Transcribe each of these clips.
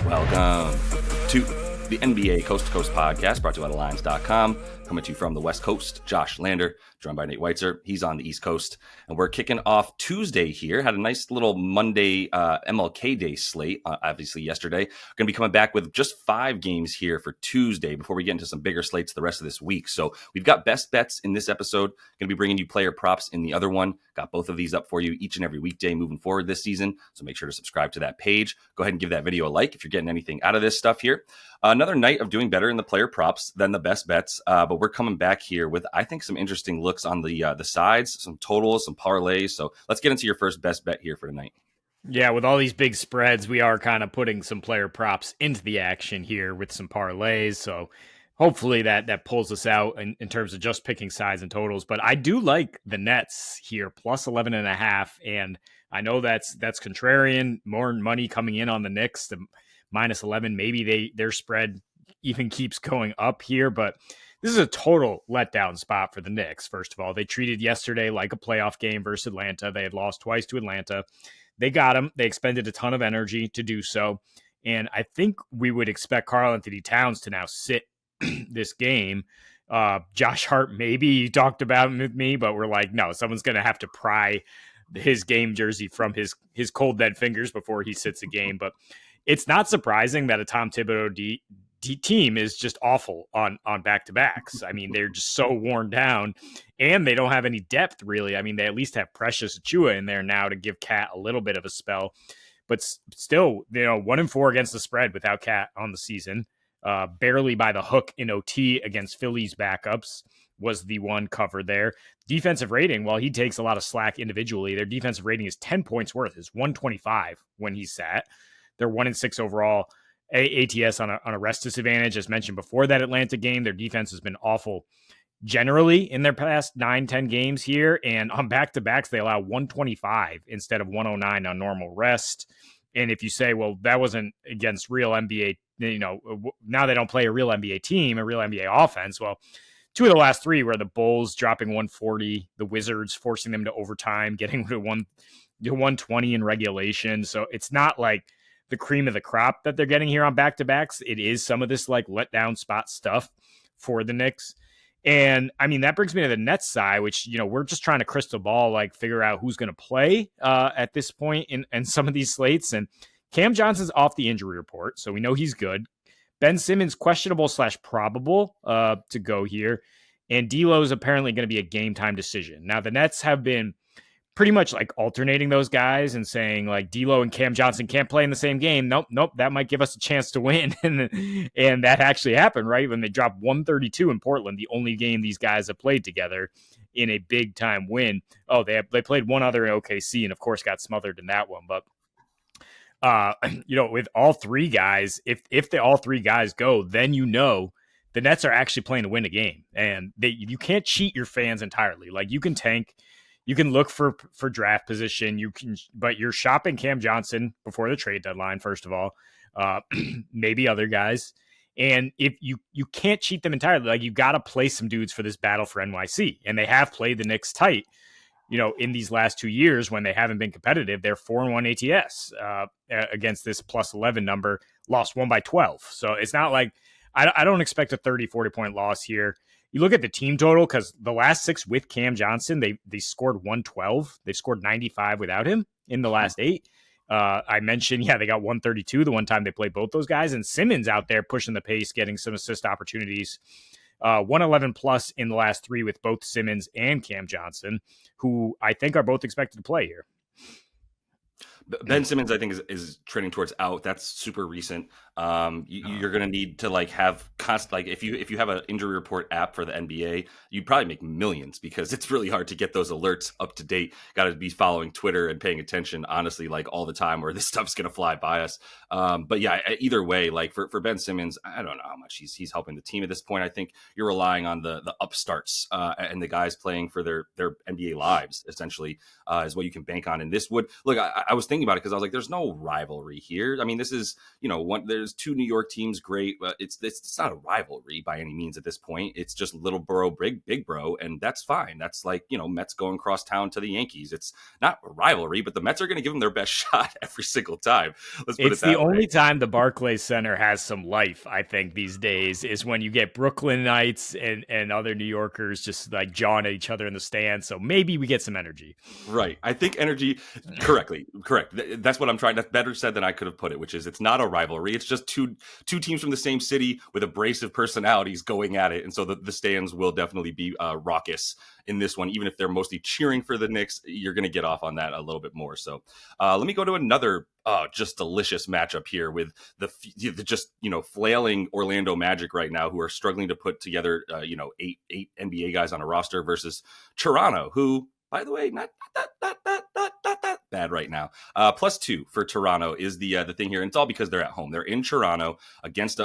Welcome to the NBA Coast to Coast podcast brought to you by Lines.com. Coming to you from the West Coast, Josh Lander, joined by Nate Weitzer. He's on the East Coast. And we're kicking off Tuesday here. Had a nice little Monday MLK Day slate, obviously yesterday. Going to be coming back with just 5 games here for Tuesday before we get into some bigger slates the rest of this week. So we've got best bets in this episode. Going to be bringing you player props in the other one. Got both of these up for you each and every weekday moving forward this season. So make sure to subscribe to that page. Go ahead and give that video a like if you're getting anything out of this stuff here. Another night of doing better in the player props than the best bets, but we're coming back here with, I think, some interesting looks on the sides, some totals, some parlays. So let's get into your first best bet here for tonight. Yeah, with all these big spreads, we are kind of putting some player props into the action here with some parlays. So hopefully that pulls us out in terms of just picking sides and totals. But I do like the Nets here, plus 11.5. And I know that's contrarian, more money coming in on the Knicks, the minus 11. Maybe their spread even keeps going up here, but this is a total letdown spot for the Knicks. First of all, they treated yesterday like a playoff game versus Atlanta. They had lost twice to Atlanta. They got them. They expended a ton of energy to do so. And I think we would expect Karl-Anthony Towns to now sit this game. Josh Hart, maybe you talked about him with me, but we're like, no, someone's going to have to pry his game jersey from his cold dead fingers before he sits a game. But it's not surprising that a Tom Thibodeau team is just awful on back-to-backs. I mean, they're just so worn down, and they don't have any depth, really. I mean, they at least have Precious Achiuwa in there now to give Cat a little bit of a spell. But still, 1-4 against the spread without Cat on the season. Barely by the hook in OT against Philly's backups was the one cover there. Defensive rating, while he takes a lot of slack individually, their defensive rating is 10 points worth. It's 125 when he's sat. They're 1-6 overall. ATS on a rest disadvantage. As mentioned before that Atlanta game, their defense has been awful generally in their past 9-10 games here. And on back-to-backs, they allow 125 instead of 109 on normal rest. And if you say, well, that wasn't against real NBA, now they don't play a real NBA team, a real NBA offense. Well, 2 of the last 3 were the Bulls dropping 140, the Wizards forcing them to overtime, getting to 120 in regulation. So it's not like the cream of the crop that they're getting here on back-to-backs. It is some of this like letdown spot stuff for the Knicks. And I mean, that brings me to the Nets side, which, we're just trying to crystal ball, like figure out who's going to play at this point in some of these slates. And Cam Johnson's off the injury report, so we know he's good. Ben Simmons, questionable/probable to go here. And D'Lo is apparently going to be a game time decision. Now, the Nets have been pretty much like alternating those guys and saying like D'Lo and Cam Johnson can't play in the same game. Nope. That might give us a chance to win. and that actually happened, right? When they dropped 132 in Portland, the only game these guys have played together in a big time win. Oh, they played one other in OKC and of course got smothered in that one. But with all 3 guys, if all 3 guys go, then the Nets are actually playing to win a game. And you can't cheat your fans entirely. Like you can tank. You can look for draft position. But you're shopping Cam Johnson before the trade deadline, first of all, maybe other guys. And if you can't cheat them entirely, like you got to play some dudes for this battle for NYC. And they have played the Knicks tight, in these last 2 years when they haven't been competitive. They're 4-1 ATS against this plus 11 number, lost 1 by 12. So it's not like I don't expect a 30, 40 point loss here. You look at the team total, because the last 6 with Cam Johnson, they scored 112. They've scored 95 without him in the last 8. I mentioned, they got 132 the one time they played both those guys. And Simmons out there pushing the pace, getting some assist opportunities. 111 plus in the last 3 with both Simmons and Cam Johnson, who I think are both expected to play here. Ben Simmons, I think, is trending towards out. That's super recent. You're going to need to have constant, if you have an injury report app for the NBA, you'd probably make millions because it's really hard to get those alerts up to date. Got to be following Twitter and paying attention, honestly, all the time, or this stuff's going to fly by us. But yeah, either way, for Ben Simmons, I don't know how much he's helping the team at this point. I think you're relying on the upstarts and the guys playing for their NBA lives, essentially, is what you can bank on. And this would look. I was thinking thinking about it because I was like, there's no rivalry here. I mean, this is, there's two New York teams, great, but it's not a rivalry by any means at this point. It's just little bro, big bro, and that's fine. That's like, Mets going across town to the Yankees. It's not a rivalry, but the Mets are going to give them their best shot every single time. Let's put it that way. It's the only time the Barclays Center has some life, I think, these days, is when you get Brooklynites and other New Yorkers just like jawing at each other in the stands. So maybe we get some energy. Right. I think energy, correct. That's what I'm trying. That's better said than I could have put it, which is it's not a rivalry. It's just two teams from the same city with abrasive personalities going at it. And so the stands will definitely be raucous in this one. Even if they're mostly cheering for the Knicks, you're going to get off on that a little bit more. So let me go to another just delicious matchup here with the just, flailing Orlando Magic right now, who are struggling to put together, eight NBA guys on a roster versus Toronto, who, by the way, not that bad right now. +2 for Toronto is the thing here. And it's all because they're at home. They're in Toronto against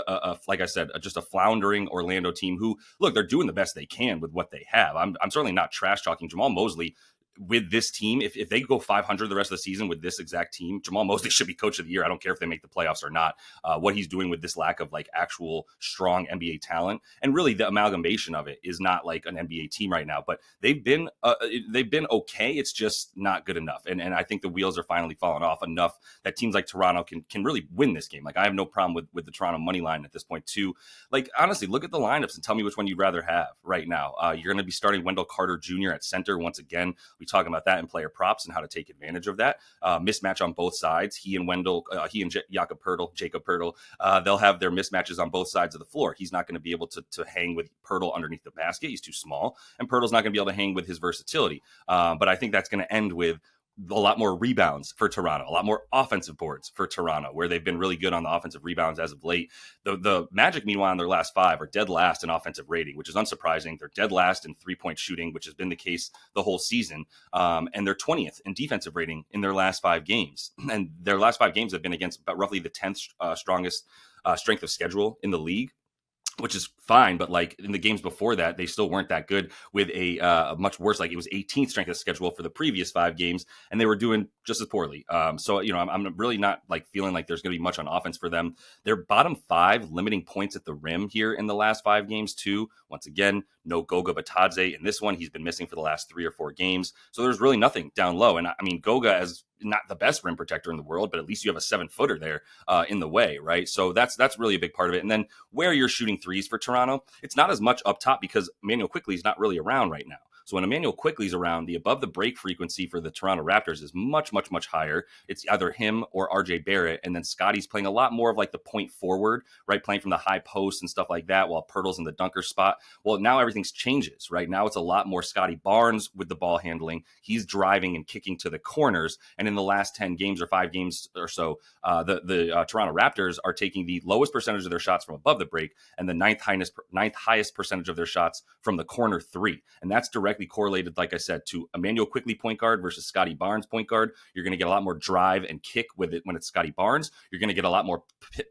like I said, just a floundering Orlando team who, look, they're doing the best they can with what they have. I'm certainly not trash talking Jamal Mosley. With this team, if they go 500 the rest of the season with this exact team, Jamal Mosley should be coach of the year. I don't care if they make the playoffs or not. What he's doing with this lack of like actual strong NBA talent, and really the amalgamation of it is not like an NBA team right now. But they've been okay. It's just not good enough. And I think the wheels are finally falling off enough that teams like Toronto can really win this game. Like I have no problem with the Toronto money line at this point too. Like honestly, look at the lineups and tell me which one you'd rather have right now. You're going to be starting Wendell Carter Jr. at center once again. We talking about that in player props and how to take advantage of that mismatch on both sides. He and Jakob Poeltl, they'll have their mismatches on both sides of the floor. He's not going to be able to hang with Poeltl underneath the basket. He's too small, and Poeltl's not going to be able to hang with his versatility. But I think that's going to end with a lot more rebounds for Toronto, a lot more offensive boards for Toronto, where they've been really good on the offensive rebounds as of late. The Magic, meanwhile, in their last 5 are dead last in offensive rating, which is unsurprising. They're dead last in three-point shooting, which has been the case the whole season. And they're 20th in defensive rating in their last 5 games. And their last 5 games have been against about roughly the 10th strongest strength of schedule in the league, which is fine, but like in the games before that, they still weren't that good with a much worse, like it was 18th strength of schedule for the previous 5 games, and they were doing just as poorly. So, I'm really not like feeling like there's going to be much on offense for them. They're bottom 5 limiting points at the rim here in the last 5 games too. Once again, no Goga Batadze in this one. He's been missing for the last 3 or 4 games. So there's really nothing down low. And I mean, Goga is not the best rim protector in the world, but at least you have a 7-footer there in the way, right? So that's really a big part of it. And then where you're shooting threes for Toronto, it's not as much up top because Emmanuel Quickley is not really around right now. So when Emmanuel Quickley's around, the above the break frequency for the Toronto Raptors is much, much, much higher. It's either him or RJ Barrett. And then Scotty's playing a lot more of like the point forward, right? Playing from the high post and stuff like that, while Poeltl's in the dunker spot. Well, now everything changes, right? Now it's a lot more Scotty Barnes with the ball handling. He's driving and kicking to the corners. And in the last 10 games or 5 games or so, the Toronto Raptors are taking the lowest percentage of their shots from above the break and the ninth highest percentage of their shots from the corner 3. And that's directly correlated, like I said, to Emmanuel Quickley point guard versus Scotty Barnes point guard. You're going to get a lot more drive and kick with it when it's Scotty Barnes. You're going to get a lot more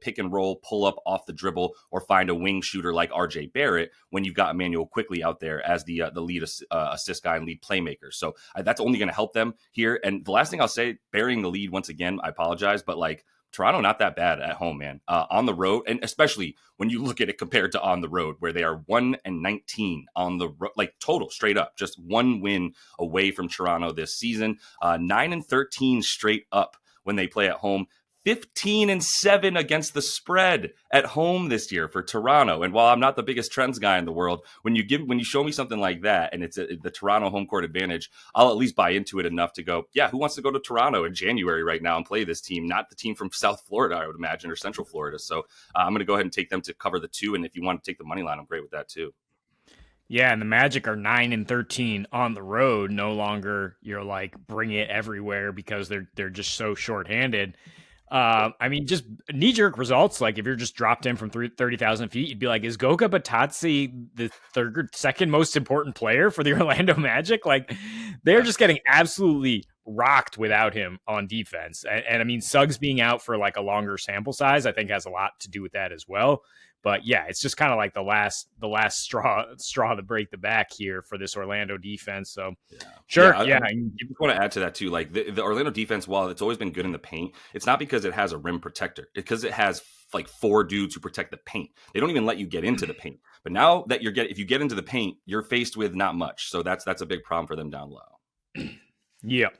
pick and roll, pull up off the dribble, or find a wing shooter like RJ Barrett when you've got Emmanuel Quickley out there as the lead assist guy and lead playmaker. So that's only going to help them here. And the last thing I'll say, burying the lead once again, I apologize, but like Toronto, not that bad at home, man. On the road, and especially when you look at it compared to on the road, where they are 1-19 on the road, like total, straight up, just 1 win away from Toronto this season. 9-13 straight up when they play at home. 15-7 against the spread at home this year for Toronto. And while I'm not the biggest trends guy in the world, when you show me something like that and it's the Toronto home court advantage, I'll at least buy into it enough to go, yeah, who wants to go to Toronto in January right now and play this team? Not the team from South Florida, I would imagine, or Central Florida. So I'm going to go ahead and take them to cover the 2. And if you want to take the money line, I'm great with that too. Yeah, and the Magic are 9-13 on the road. No longer you're like bring it everywhere because they're just so shorthanded. I mean, just knee-jerk results. Like if you're just dropped in from 30,000 feet, you'd be like, is Goga Batadze the second most important player for the Orlando Magic? Like they're just getting absolutely rocked without him on defense. And I mean, Suggs being out for like a longer sample size, I think has a lot to do with that as well. But yeah, it's just kind of like the last straw to break the back here for this Orlando defense. So sure, I want to add to that too. Like the Orlando defense, while it's always been good in the paint, it's not because it has a rim protector. It's because it has like 4 dudes who protect the paint. They don't even let you get into the paint. But now that if you get into the paint, you're faced with not much. So that's a big problem for them down low. Yep.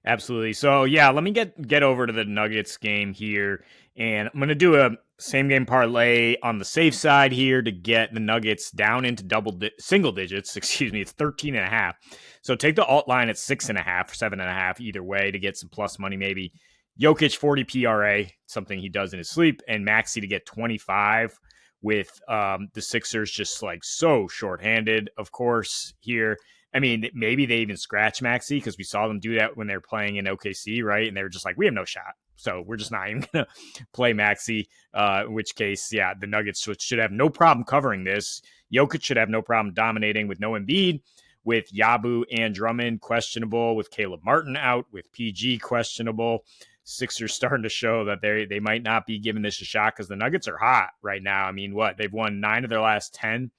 Absolutely. So yeah, let me get over to the Nuggets game here, and I'm going to do a same game parlay on the safe side here to get the Nuggets down into single digits. Excuse me, it's 13.5. So take the alt line at 6.5, 7.5, either way to get some plus money. Maybe Jokic 40 PRA, something he does in his sleep, and Maxey to get 25. With the Sixers just like so shorthanded, of course here. I mean, maybe they even scratch Maxey because we saw them do that when they were playing in OKC, right? And they were just like, we have no shot. So we're just not even going to play Maxey, in which case, yeah, the Nuggets should have no problem covering this. Jokic should have no problem dominating with no Embiid, with Yabu and Drummond questionable, with Caleb Martin out, with PG questionable. Sixers starting to show that they might not be giving this a shot because the Nuggets are hot right now. I mean, they've won 9 of their last 10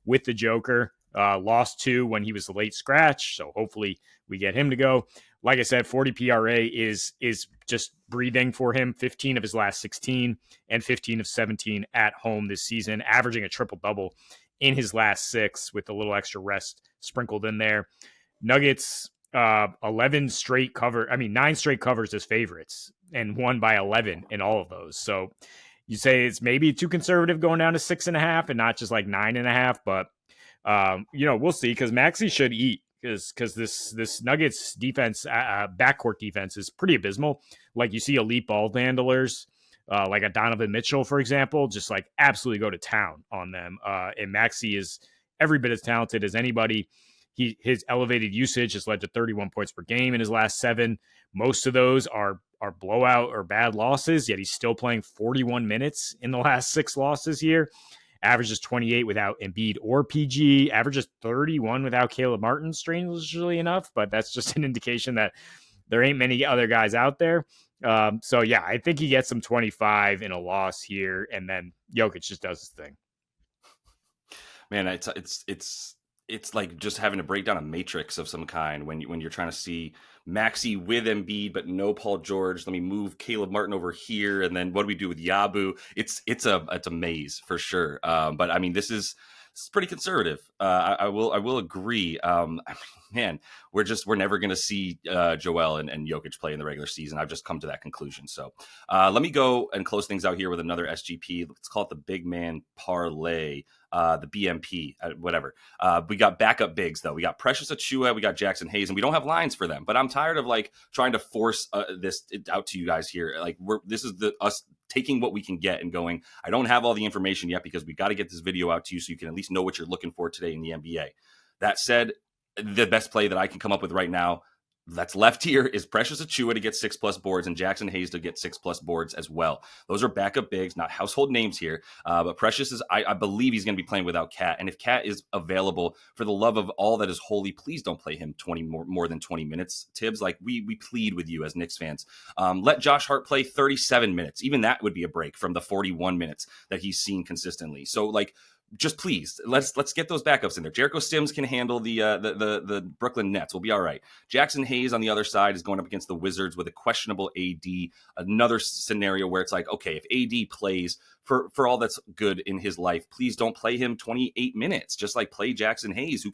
with the Joker. Lost 2 when he was the late scratch, so hopefully we get him to go. Like I said, 40 PRA is just breathing for him. 15 of his last 16 and 15 of 17 at home this season, averaging a triple-double in his last 6 with a little extra rest sprinkled in there. Nuggets, 9 straight covers as favorites and won by 11 in all of those. So you say it's maybe too conservative going down to 6.5 and not just like 9.5, but we'll see because Maxey should eat because this Nuggets defense, backcourt defense is pretty abysmal. Like you see elite ball handlers, like a Donovan Mitchell, for example, just like absolutely go to town on them. And Maxey is every bit as talented as anybody. His elevated usage has led to 31 points per game in his last 7. Most of those are blowout or bad losses, yet he's still playing 41 minutes in the last 6 losses here. Averages 28 without Embiid or PG. Averages 31 without Caleb Martin, strangely enough, but that's just an indication that there ain't many other guys out there. So yeah, I think he gets some 25 in a loss here, and then Jokic just does his thing. Man, it's like just having to break down a matrix of some kind when you're trying to see Maxey with Embiid but no Paul George. Let me move Caleb Martin over here, and then what do we do with Yabu? It's a maze for sure. But I mean, this is pretty conservative. I will agree. Man, we're never going to see Joel and Jokic play in the regular season. I've just come to that conclusion. So let me go and close things out here with another SGP. Let's call it the Big Man Parlay. The BMP, whatever. We got backup bigs though. We got Precious Achiuwa, we got Jackson Hayes, and we don't have lines for them. But I'm tired of like trying to force this out to you guys here. Like this is us taking what we can get and going. I don't have all the information yet because we got to get this video out to you so you can at least know what you're looking for today in the NBA. That said, the best play that I can come up with right now that's left here is Precious Achiuwa to get 6+ boards and Jackson Hayes to get 6+ boards as well. Those are backup bigs, not household names here. But Precious is, I believe he's going to be playing without Cat. And if Cat is available, for the love of all that is holy, please don't play him more than 20 minutes. Tibbs, like we plead with you as Knicks fans. Let Josh Hart play 37 minutes. Even that would be a break from the 41 minutes that he's seen consistently. So like, just please let's get those backups in there. Jericho Sims can handle the Brooklyn Nets. We'll be all right. Jackson Hayes on the other side is going up against the Wizards with a questionable AD. Another scenario where it's like, okay, if AD plays for all that's good in his life, please don't play him 28 minutes. Just like play Jackson Hayes, who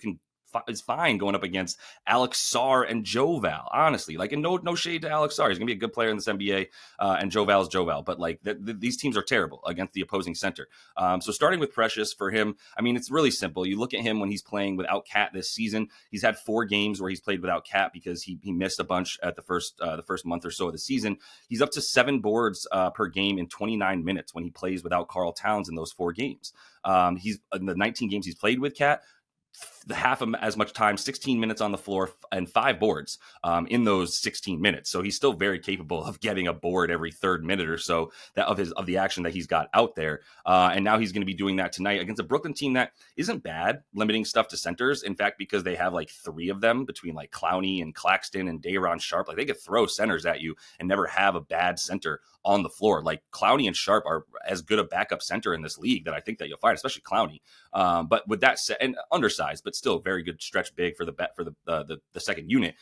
is fine going up against Alex Sarr and Joe Val, honestly. Like, and no shade to Alex Sarr. He's going to be a good player in this NBA, and Joe Val is Joe Val. But, like, these teams are terrible against the opposing center. So starting with Precious for him, I mean, it's really simple. You look at him when he's playing without Cat this season. He's had 4 games where he's played without Cat because he missed a bunch at the first month or so of the season. He's up to 7 boards per game in 29 minutes when he plays without Karl Towns in those 4 games. He's in the 19 games he's played with Cat. the half as much time, 16 minutes on the floor and 5 boards in those 16 minutes. So he's still very capable of getting a board every third minute or so that of the action that he's got out there. And now he's going to be doing that tonight against a Brooklyn team that isn't bad, limiting stuff to centers. In fact, because they have like 3 of them between like Clowney and Claxton and Day'Ron Sharpe, like they could throw centers at you and never have a bad center on the floor. Like Clowney and Sharpe are as good a backup center in this league that I think that you'll find, especially Clowney. But with that said, and undersized, but still very good stretch big for the second unit.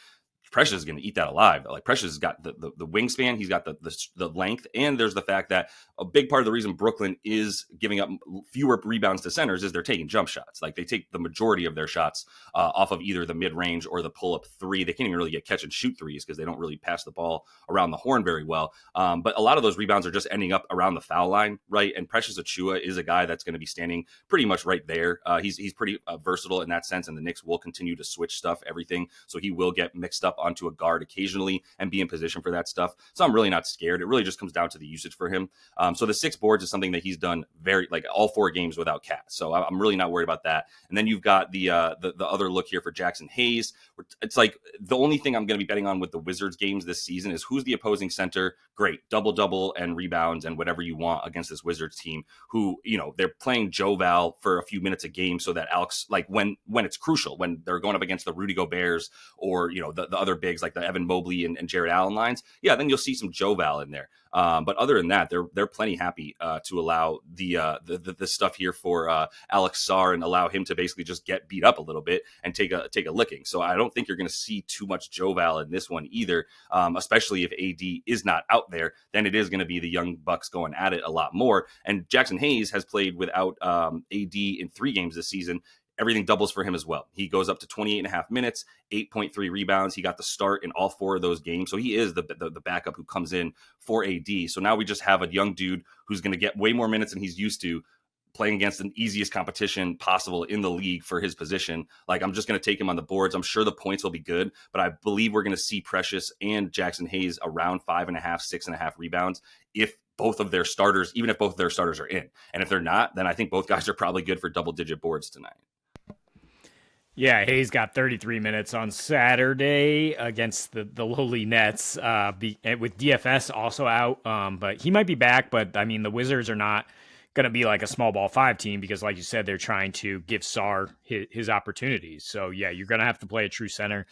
Precious is going to eat that alive. Like Precious has got the wingspan, he's got the length, and there's the fact that a big part of the reason Brooklyn is giving up fewer rebounds to centers is they're taking jump shots. Like they take the majority of their shots off of either the mid range or the pull up 3. They can't even really get catch and shoot threes because they don't really pass the ball around the horn very well. But a lot of those rebounds are just ending up around the foul line, right? And Precious Achiuwa is a guy that's going to be standing pretty much right there. He's pretty versatile in that sense, and the Knicks will continue to switch everything, so he will get mixed up onto a guard occasionally and be in position for that stuff. So I'm really not scared. It really just comes down to the usage for him. So the 6 boards is something that he's done like all 4 games without Cat. So I'm really not worried about that. And then you've got the other look here for Jackson Hayes. It's like the only thing I'm going to be betting on with the Wizards games this season is who's the opposing center. Great, double and rebounds and whatever you want against this Wizards team who, they're playing Joe Val for a few minutes a game so that Alex, like when it's crucial, when they're going up against the Rudy Goberts or, the other bigs like the Evan Mobley and Jared Allen lines, then you'll see some Joe Val in there. But other than that, they're plenty happy to allow the stuff here for Alex Sarr and allow him to basically just get beat up a little bit and take a licking. So I don't think you're going to see too much Joe Val in this one either, especially if AD is not out there. Then it is going to be the young Bucks going at it a lot more. And Jackson Hayes has played without AD in 3 games this season. Everything doubles for him as well. He goes up to 28 and a half minutes, 8.3 rebounds. He got the start in all 4 of those games. So he is the backup who comes in for AD. So now we just have a young dude who's going to get way more minutes than he's used to, playing against the easiest competition possible in the league for his position. Like, I'm just going to take him on the boards. I'm sure the points will be good, but I believe we're going to see Precious and Jackson Hayes around 5.5, 6.5 rebounds if both of their starters, even if both of their starters are in. And if they're not, then I think both guys are probably good for double-digit boards tonight. Yeah, Hayes got 33 minutes on Saturday against the lowly Nets with DFS also out. But he might be back, but I mean, the Wizards are not going to be like a small ball 5 team because, like you said, they're trying to give Sarr his opportunities. So, yeah, you're going to have to play a true center.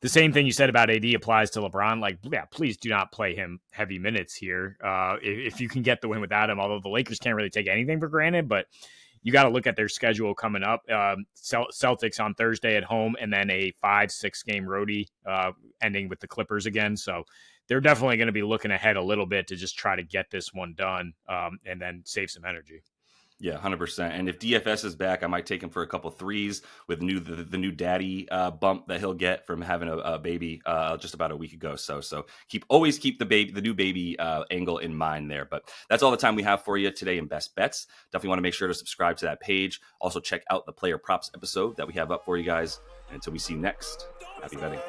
The same thing you said about AD applies to LeBron. Like, yeah, please do not play him heavy minutes here. If you can get the win without him, although the Lakers can't really take anything for granted, but you got to look at their schedule coming up. Celtics on Thursday at home, and then a 5-6 game roadie ending with the Clippers again. So they're definitely going to be looking ahead a little bit to just try to get this one done and then save some energy. Yeah, 100%. And if DFS is back, I might take him for a couple threes with the new daddy bump that he'll get from having a baby just about a week ago. So always keep the new baby angle in mind there. But that's all the time we have for you today in Best Bets. Definitely want to make sure to subscribe to that page. Also check out the Player Props episode that we have up for you guys. And until we see you next, happy betting.